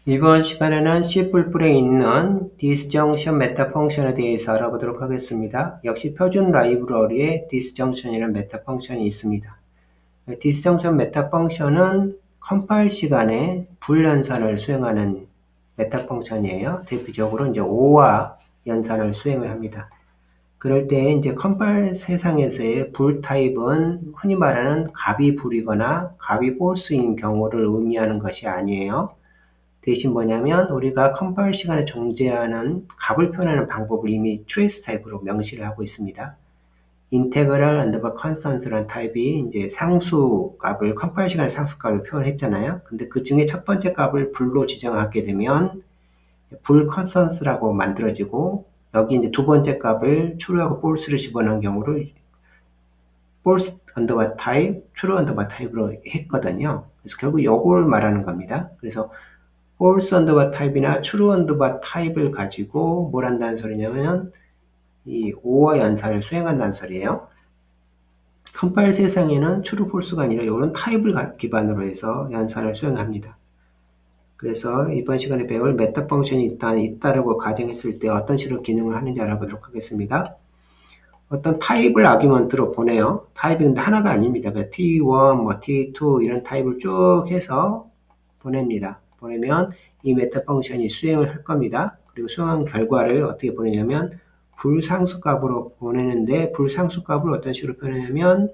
이번 시간에는 C++에 있는 disjunction 메타 펑션에 대해서 알아보도록 하겠습니다. 역시 표준 라이브러리에 disjunction이라는 메타 펑션이 있습니다. disjunction 메타 펑션은 컴파일 시간에 불연산을 수행하는 메타 펑션이에요. 대표적으로 이제 OR 연산을 수행을 합니다. 그럴 때 이제 컴파일 세상에서의 불 타입은 흔히 말하는 값이 불이거나 값이 false인 경우를 의미하는 것이 아니에요. 대신 뭐냐면 우리가 컴파일 시간에 존재하는 값을 표현하는 방법을 이미 trace 타입으로 명시를 하고 있습니다. integral underbar constants라는 타입이 이제 상수 값을 컴파일 시간의 상수 값을 표현했잖아요. 근데 그 중에 첫 번째 값을 불로 지정하게 되면 불 constants라고 만들어지고 여기 이제 두 번째 값을 true하고 false를 집어넣은 경우를 false underbar type, true underbar type로 했거든요. 그래서 결국 요걸 말하는 겁니다. 그래서 false underbar type이나 true underbar type를 가지고 뭘 한다는 소리냐면 이 OR 연산을 수행한다는 소리예요. 컴파일 세상에는 true, false가 아니라 이런 타입을 기반으로 해서 연산을 수행합니다. 그래서 이번 시간에 배울 메타 펑션이 있다라고 가정했을 때 어떤 식으로 기능을 하는지 알아보도록 하겠습니다. 어떤 타입을 아규먼트로 보내요. 타입이 근데 하나가 아닙니다. T1, T2 이런 타입을 쭉 해서 보냅니다. 보내면 이 메타 펑션이 수행을 할 겁니다. 그리고 수행한 결과를 어떻게 보내냐면 불상수값으로 보내는데 불상수값을 어떤 식으로 표현하냐면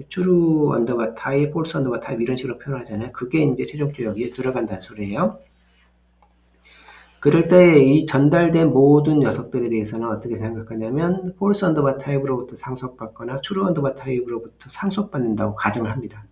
true underbar type, false underbar type 이런 식으로 표현하잖아요. 그게 이제 최종적으로 여기에 들어간다는 소리예요. 그럴 때 이 전달된 모든 녀석들에 대해서는 어떻게 생각하냐면 false underbar type로부터 상속받거나 true underbar type로부터 상속받는다고 가정을 합니다.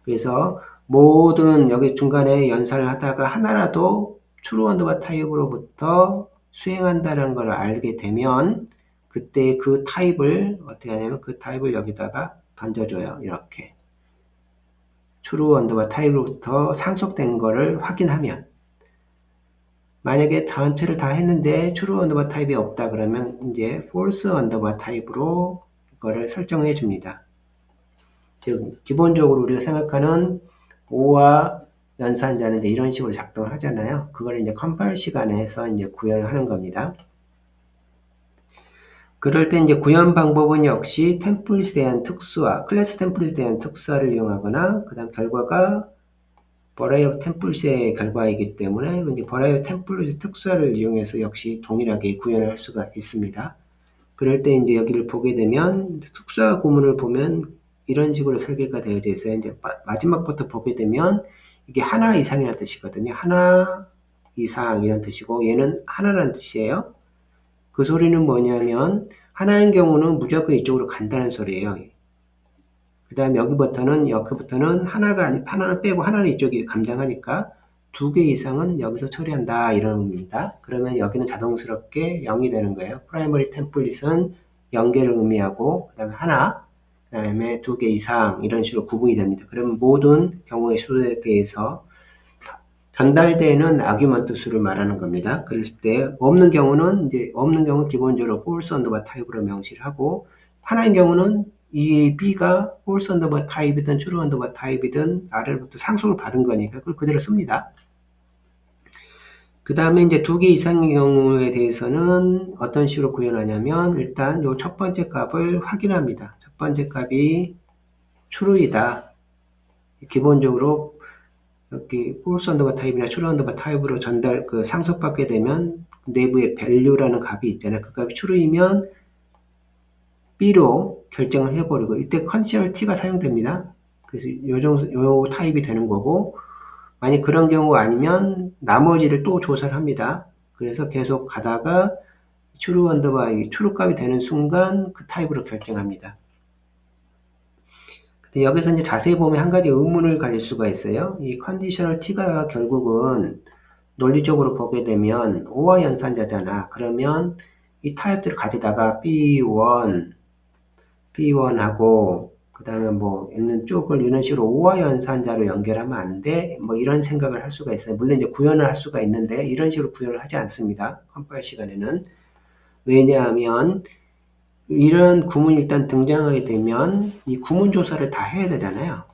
그래서 모든 여기 중간에 연산을 하다가 하나라도 true underbar type로부터 수행한다는 걸 알게 되면 그때 그 타입을 어떻게 하냐면 그 타입을 여기다가 던져줘요. 이렇게 true underbar type로부터 상속된 거를 확인하면 만약에 전체를 다 했는데 true underbar type이 없다 그러면 이제 false underbar type로 이거를 설정해 줍니다. 즉 기본적으로 우리가 생각하는 OR 연산자는 이제 이런 식으로 작동을 하잖아요. 그걸 이제 컴파일 시간에서 이제 구현을 하는 겁니다. 그럴 때 이제 구현 방법은 역시 템플릿에 대한 특수화, 클래스 템플릿에 대한 특수화를 이용하거나 그다음 결과가 버라이어 템플릿의 결과이기 때문에 이제 버라이어 템플릿의 특수화를 이용해서 역시 동일하게 구현을 할 수가 있습니다. 그럴 때 이제 여기를 보게 되면 특수화 구문을 보면 이런 식으로 설계가 되어져 있어요. 이제 마지막부터 보게 되면 이게 하나 이상이라는 뜻이거든요. 하나 이상 이런 뜻이고 얘는 하나라는 뜻이에요. 그 소리는 뭐냐면 하나인 경우는 무조건 이쪽으로 간다는 소리예요. 그 다음에 여기부터는 하나는 빼고 하나는 이쪽이 감당하니까 2개 이상은 여기서 처리한다 이런 의미입니다. 그러면 여기는 자동스럽게 0이 되는 거예요. 프라이머리 템플릿은 0개를 의미하고 그 다음에 하나, 그 다음에 2개 이상 이런 식으로 구분이 됩니다. 그러면 모든 경우의 수에 대해서 전달되는 아규먼트 수를 말하는 겁니다. 그랬을 때 없는 경우는 기본적으로 false underbar type로 명시를 하고 하나인 경우는 이 B가 false underbar type이든 true underbar type이든 아래로부터 상속을 받은 거니까 그걸 그대로 씁니다. 그 다음에 이제 2개 이상의 경우에 대해서는 어떤 식으로 구현하냐면 일단 요 첫 번째 값을 확인합니다. 첫 번째 값이 true이다. 기본적으로 여기 false underbar type이나 true underbar type로 상속받게 되면 내부에 value라는 값이 있잖아요. 그 값이 true이면 B로 결정을 해버리고 이때 conditional T가 사용됩니다. 그래서 요 타입이 되는 거고 만약 그런 경우가 아니면 나머지를 또 조사를 합니다. 그래서 계속 가다가 true underbar true 값이 되는 순간 그 타입으로 결정합니다. 근데 여기서 이제 자세히 보면 한 가지 의문을 가질 수가 있어요. 이 conditional T가 결국은 논리적으로 보게 되면 OR 연산자잖아. 그러면 이 타입들을 가져다가 B1하고 그 다음에 뭐 있는 쪽을 이런 식으로 OR 연산자로 연결하면 안 돼? 뭐 이런 생각을 할 수가 있어요. 물론 이제 구현을 할 수가 있는데 이런 식으로 구현을 하지 않습니다. 컴파일 시간에는. 왜냐하면 이런 구문이 일단 등장하게 되면 이 구문 조사를 다 해야 되잖아요.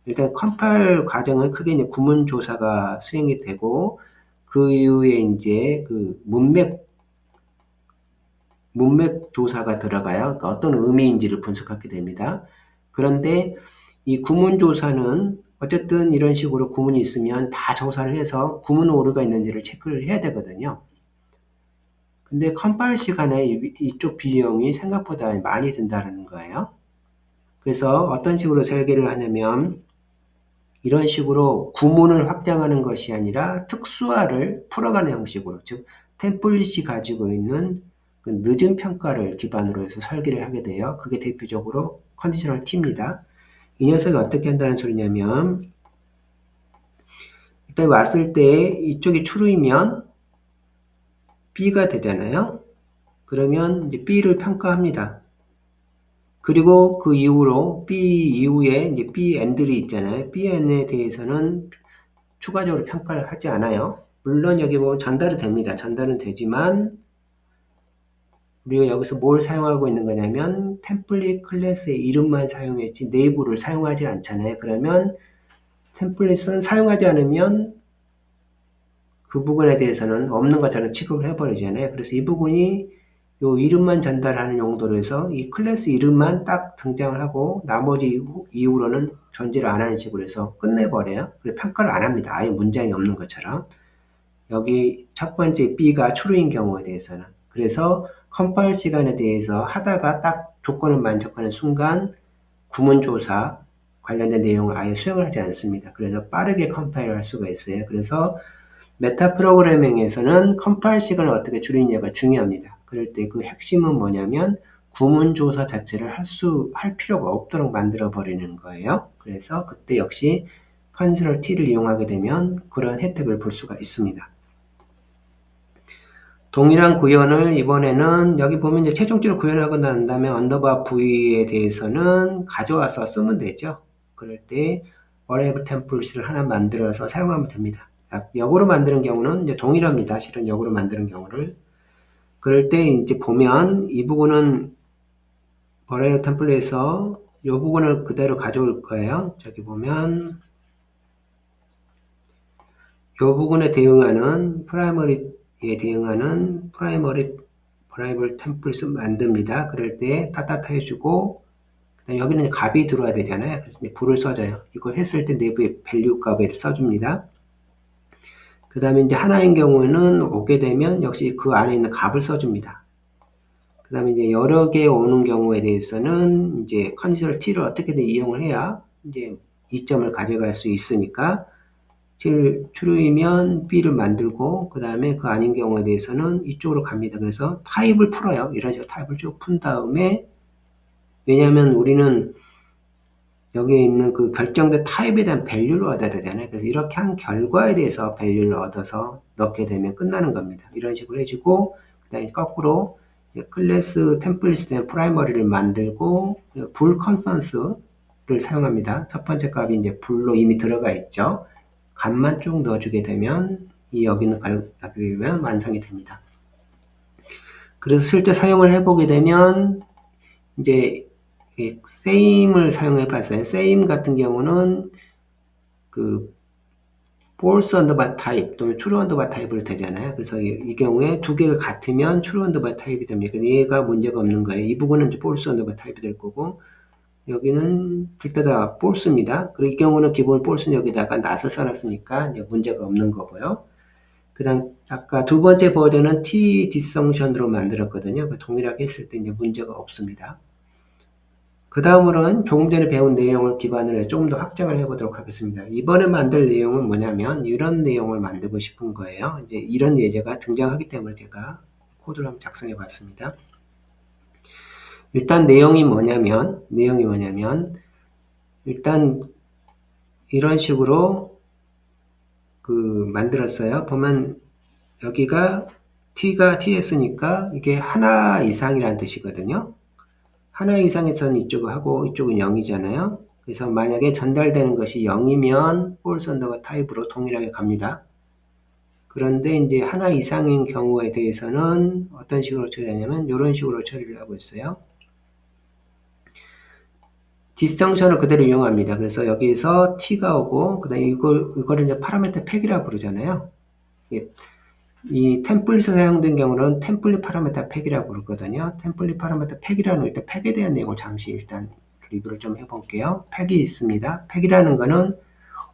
일단 컴파일 과정은 크게 이제 구문 조사가 수행이 되고 그 이후에 이제 그 문맥 조사가 들어가요. 그러니까 어떤 의미인지를 분석하게 됩니다. 그런데 이 구문 조사는 어쨌든 이런 식으로 구문이 있으면 다 조사를 해서 구문 오류가 있는지를 체크를 해야 되거든요. 근데 컴파일 시간에 이쪽 비용이 생각보다 많이 든다는 거예요. 그래서 어떤 식으로 설계를 하냐면 이런 식으로 구문을 확장하는 것이 아니라 특수화를 풀어가는 형식으로, 즉 템플릿이 가지고 있는 그 늦은 평가를 기반으로 해서 설계를 하게 돼요. 그게 대표적으로 컨디셔널 T입니다. 이 녀석이 어떻게 한다는 소리냐면 일단 왔을 때 이쪽이 true이면 B가 되잖아요. 그러면 이제 B를 평가합니다. 그리고 그 이후로 B 이후에 이제 B and들이 있잖아요. B and에 대해서는 추가적으로 평가를 하지 않아요. 물론 여기 보면 전달은 됩니다. 전달은 되지만 우리가 여기서 뭘 사용하고 있는 거냐면 템플릿 클래스의 이름만 사용했지 내부를 사용하지 않잖아요. 그러면 템플릿은 사용하지 않으면 그 부분에 대해서는 없는 것처럼 취급을 해버리잖아요. 그래서 이 부분이 요 이름만 전달하는 용도로 해서 이 클래스 이름만 딱 등장을 하고 나머지 이후로는 존재를 안 하는 식으로 해서 끝내버려요. 그래서 평가를 안 합니다. 아예 문장이 없는 것처럼. 여기 첫 번째 B가 true인 경우에 대해서는. 그래서 컴파일 시간에 대해서 하다가 딱 조건을 만족하는 순간 구문조사 관련된 내용을 아예 수행을 하지 않습니다. 그래서 빠르게 컴파일을 할 수가 있어요. 그래서 메타 프로그래밍에서는 컴파일 시간을 어떻게 줄이느냐가 중요합니다. 그럴 때 그 핵심은 뭐냐면 구문조사 자체를 할 필요가 없도록 만들어 버리는 거예요. 그래서 그때 역시 컨트롤 T를 이용하게 되면 그런 혜택을 볼 수가 있습니다. 동일한 구현을 이번에는 여기 보면 이제 최종적으로 구현하고 난 다음에 언더바 V에 대해서는 가져와서 쓰면 되죠. 그럴 때 variable template를 하나 만들어서 사용하면 됩니다. 역으로 만드는 경우는 이제 동일합니다. 실은 역으로 만드는 경우를. 그럴 때 이제 보면 이 부분은 variable template에서 이 부분을 그대로 가져올 거예요. 저기 보면 이 부분에 대응하는 프라이머리에 대응하는 프라이머리 variable template를 만듭니다. 그럴 때 따따따 해주고 그다음에 여기는 값이 들어와야 되잖아요. 그래서 이제 불을 써줘요. 이거 했을 때 내부에 value 값을 써줍니다. 그 다음에 이제 하나인 경우에는 오게 되면 역시 그 안에 있는 값을 써줍니다. 그 다음에 이제 여러 개 오는 경우에 대해서는 이제 컨디셔널 T를 어떻게든 이용을 해야 이제 이점을 가져갈 수 있으니까 true이면 B를 만들고 그 다음에 그 아닌 경우에 대해서는 이쪽으로 갑니다. 그래서 타입을 풀어요. 이런 식으로 타입을 쭉 푼 다음에 왜냐하면 우리는 여기에 있는 그 결정된 타입에 대한 밸류를 얻어야 되잖아요. 그래서 이렇게 한 결과에 대해서 밸류를 얻어서 넣게 되면 끝나는 겁니다. 이런 식으로 해주고 그 다음에 거꾸로 클래스 템플릿에 대한 프라이머리를 만들고 불 컨스턴스를 사용합니다. 첫 번째 값이 이제 불로 이미 들어가 있죠. 값만 쭉 넣어주게 되면 이 여기는 가게 되면 완성이 됩니다. 그래서 실제 사용을 해보게 되면 이제 same을 사용해 봤어요. same 같은 경우는 그 false underbar type 또는 true underbar type로 되잖아요. 그래서 이 경우에 두 개가 같으면 true underbar type이 됩니다. 그래서 얘가 문제가 없는 거예요. 이 부분은 이제 false underbar type이 될 거고 여기는 둘 다 false입니다. 그리고 이 경우는 기본 false는 여기다가 낫을 써놨으니까 이제 문제가 없는 거고요. 그 다음 아까 두 번째 버전은 T disjunction으로 만들었거든요. 동일하게 했을 때 이제 문제가 없습니다. 그 다음으로는 조금 전에 배운 내용을 기반으로 해서 조금 더 확장을 해보도록 하겠습니다. 이번에 만들 내용은 뭐냐면 이런 내용을 만들고 싶은 거예요. 이제 이런 예제가 등장하기 때문에 제가 코드를 한번 작성해 봤습니다. 일단 내용이 뭐냐면 일단 이런 식으로 만들었어요. 보면 여기가 T가 TS니까 이게 하나 이상이라는 뜻이거든요. 하나 이상에서는 이쪽을 하고 이쪽은 0이잖아요. 그래서 만약에 전달되는 것이 0이면 false underbar type으로 동일하게 갑니다. 그런데 이제 하나 이상인 경우에 대해서는 어떤 식으로 처리하냐면 이런 식으로 처리를 하고 있어요. disjunction을 그대로 이용합니다. 그래서 여기서 t가 오고 그다음에 이거를 이제 파라미터 팩이라고 부르잖아요. 이 템플릿에서 사용된 경우는 템플릿 파라미터 팩이라고 부르거든요. 템플릿 파라미터 팩이라는 일단 팩에 대한 내용을 잠시 일단 리뷰를 좀 해볼게요. 팩이 있습니다. 팩이라는 거는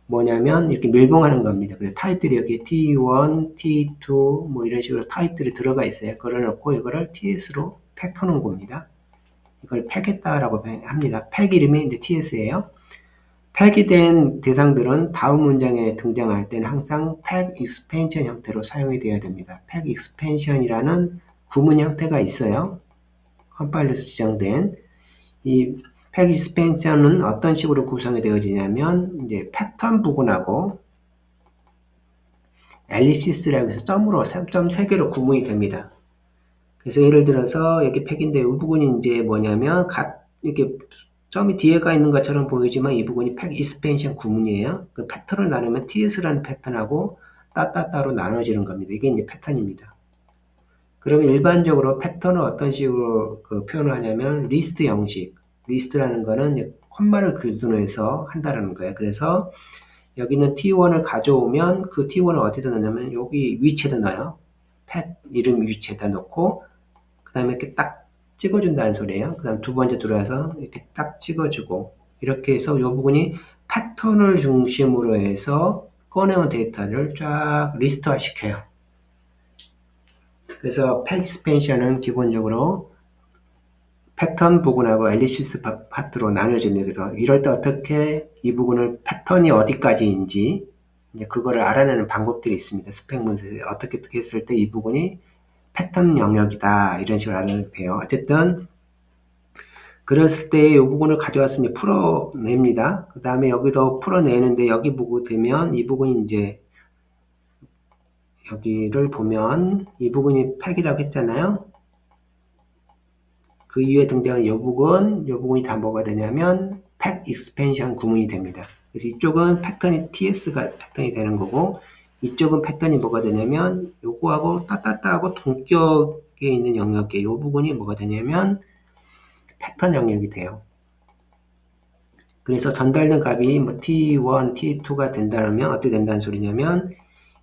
뭐냐면 이렇게 밀봉하는 겁니다. 그래서 타입들이 여기 T1, T2 뭐 이런 식으로 타입들이 들어가 있어요. 걸어놓고 이거를 TS로 팩하는 겁니다. 이걸 팩했다라고 합니다. 팩 이름이 이제 TS예요. 팩이 된 대상들은 다음 문장에 등장할 때는 항상 팩 익스펜션 형태로 사용이 되어야 됩니다. 팩 익스펜션이라는 구문 형태가 있어요. 컴파일러에서 지정된 이 팩 익스펜션은 어떤 식으로 구성이 되어지냐면 이제 패턴 부분하고 엘립시스라고 해서 점으로 점 3개로 구분이 됩니다. 그래서 예를 들어서 여기 팩인데 이 부분이 이제 뭐냐면 이렇게 점이 뒤에가 있는 것처럼 보이지만 이 부분이 팩 익스펜션 구문이에요. 그 패턴을 나누면 TS라는 패턴하고 따따따로 나눠지는 겁니다. 이게 이제 패턴입니다. 그러면 일반적으로 패턴을 어떤 식으로 표현을 하냐면 리스트 형식. 리스트라는 거는 콤마를 기준으로 한다는 거예요. 그래서 여기는 T1을 가져오면 그 T1을 어디다 넣냐면 여기 위치에다 넣어요. 팩 이름 위치에다 넣고 그 다음에 이렇게 딱 찍어준다는 소리예요. 그 다음 두 번째 들어와서 이렇게 딱 찍어주고 이렇게 해서 이 부분이 패턴을 중심으로 해서 꺼내온 데이터를 쫙 리스트화 시켜요. 그래서 팩 익스펜션은 기본적으로 패턴 부분하고 엘립시스 파트로 나눠집니다. 그래서 이럴 때 어떻게 이 부분을 패턴이 어디까지인지 이제 그거를 알아내는 방법들이 있습니다. 스펙 문서에서 어떻게 했을 때 이 부분이 패턴 영역이다 이런 식으로 알아내도 돼요. 어쨌든 그랬을 때 이 부분을 가져와서 이제 풀어냅니다. 그 다음에 여기도 풀어내는데 여기 보고 되면 이 부분이 이제 여기를 보면 이 부분이 팩이라고 했잖아요. 그 이후에 등장하는 이 부분이 다 뭐가 되냐면 팩 익스펜션 구문이 됩니다. 그래서 이쪽은 패턴이 TS가 패턴이 되는 거고 이쪽은 패턴이 뭐가 되냐면 요거하고 따따따하고 동격에 있는 영역에 이 부분이 뭐가 되냐면 패턴 영역이 돼요. 그래서 전달된 값이 뭐 T1, T2가 된다면 어떻게 된다는 소리냐면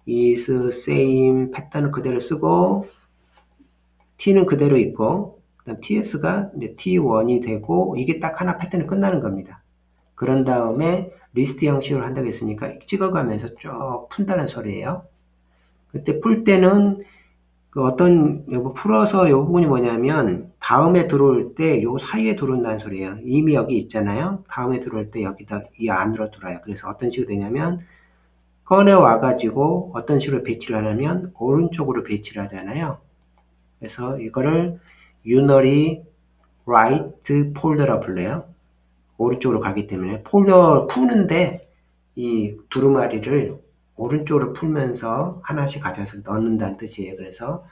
is same 패턴을 그대로 쓰고 T는 그대로 있고 그다음 TS가 이제 T1이 되고 이게 딱 하나 패턴이 끝나는 겁니다. 그런 다음에 리스트 형식으로 한다고 했으니까 찍어가면서 쭉 푼다는 소리예요. 그때 풀 때는 풀어서 요 부분이 뭐냐면 다음에 들어올 때 요 사이에 들어온다는 소리예요. 이미 여기 있잖아요. 다음에 들어올 때 여기다 이 안으로 들어와요. 그래서 어떤 식으로 되냐면 꺼내와 가지고 어떤 식으로 배치를 하냐면 오른쪽으로 배치를 하잖아요. 그래서 이거를 unary right 폴더라 불러요. 오른쪽으로 가기 때문에 폴더 푸는데 이 두루마리를 오른쪽으로 풀면서 하나씩 가져서 넣는다는 뜻이에요. 그래서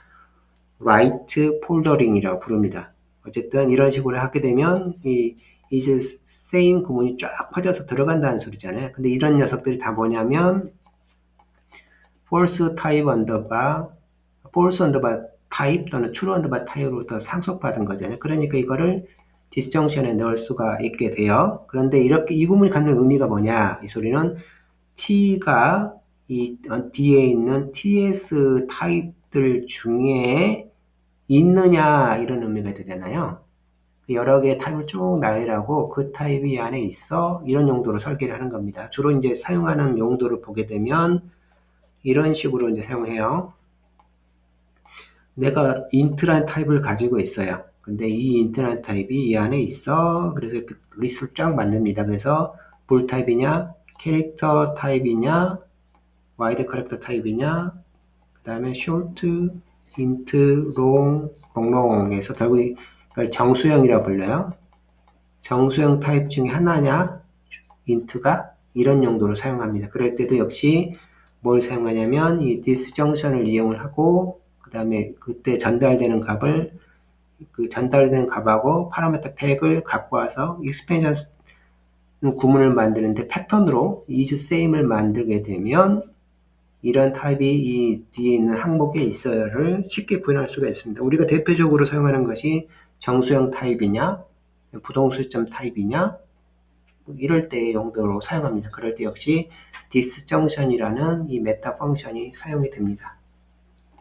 right 폴더링이라고 부릅니다. 어쨌든 이런 식으로 하게 되면 이 is same 구문이 쫙 퍼져서 들어간다는 소리잖아요. 근데 이런 녀석들이 다 뭐냐면 false type underbar, false underbar type 또는 true underbar type로부터 상속받은 거잖아요. 그러니까 이거를 디스정션에 넣을 수가 있게 돼요. 그런데 이렇게 이 구문이 갖는 의미가 뭐냐? 이 소리는 T가 이 뒤에 있는 TS 타입들 중에 있느냐 이런 의미가 되잖아요. 여러 개의 타입을 쭉 나열하고 그 타입이 이 안에 있어 이런 용도로 설계를 하는 겁니다. 주로 이제 사용하는 용도를 보게 되면 이런 식으로 이제 사용해요. 내가 인트란 타입을 가지고 있어요. 근데 이 인트란 타입이 이 안에 있어. 그래서 그 리스트를 쫙 만듭니다. 그래서 볼 타입이냐, 캐릭터 타입이냐, 와이드 캐릭터 타입이냐, 그 다음에 short, int, long에서 결국 이걸 정수형이라고 불러요. 정수형 타입 중에 하나냐, int가 이런 용도로 사용합니다. 그럴 때도 역시 뭘 사용하냐면 이 disjunction을 이용을 하고 그 다음에 그때 전달되는 값을 그 전달된 값하고 파라미터 팩을 갖고 와서 expansion 구문을 만드는데 패턴으로 is same을 만들게 되면 이런 타입이 이 뒤에 있는 항목에 있어요를 쉽게 구현할 수가 있습니다. 우리가 대표적으로 사용하는 것이 정수형 타입이냐, 부동수점 타입이냐, 이럴 때 용도로 사용합니다. 그럴 때 역시 disjunction이라는 이 메타 펑션이 사용이 됩니다.